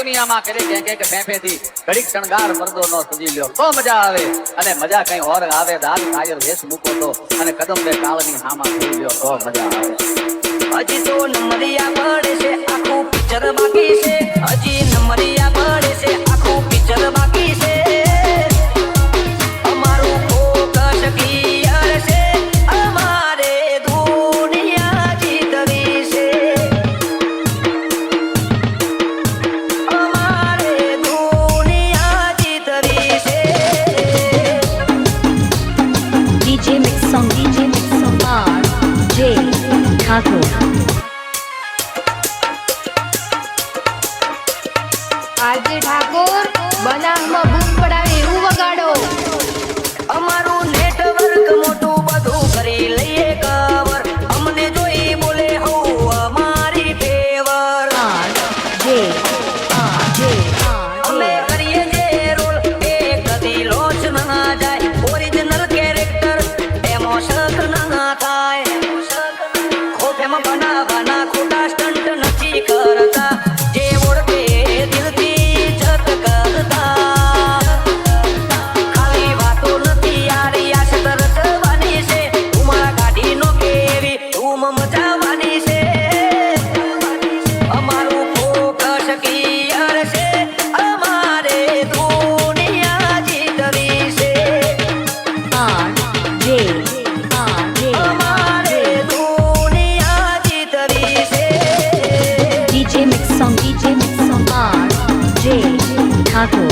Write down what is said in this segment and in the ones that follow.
दुनिया में करे के फेफे थी घड़ी शणगार मर्दो नो सजी लियो तो मजा आवे अने मजा कई और आवे दाल कायर वेश मुको तो अने कदम पे काळनी हामा थई लियो तो मजा आवे हजी तो नमरिया पड़े से आखो पिक्चर बाकी से हजी नमरिया पड़े से आखो पिक्चर बाकी से अमारू फोकस क्लियर से अमारे दुनिया जीतवी से आरजे ठाकुर बनावમાં બૂમ પડાવે એવું વગાડો અમારું નેટવર્ક મોટું બધું કરી લઈએ કવર અમને જોઈ બોલે હો અમારી ફેવર અમે કરીએ જે રોલ એ કદી લોચ ના જાય ઓરિજિનલ કેરેક્ટર એમો શક ના થાય ખોફેમાં બનાવવાના ખોટા સ્ટન્ટ નથી કરતા જે ઓળખે દિલથી જત કરતા ખાલી વાતો નથી યારી આશ તરસવાની છે ઉમા ગાડી નો કેવી ધૂમ મચાવવાની છે અમારું ફોકસ ક્લિયર છે અમારે દુનિયા જીતવી છે અમારે દુનિયા જીતવી છે DJ Mix Song RJ Thakur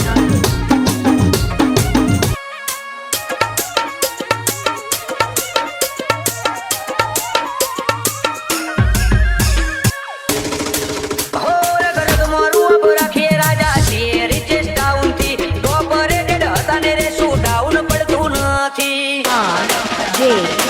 down પડતું નથી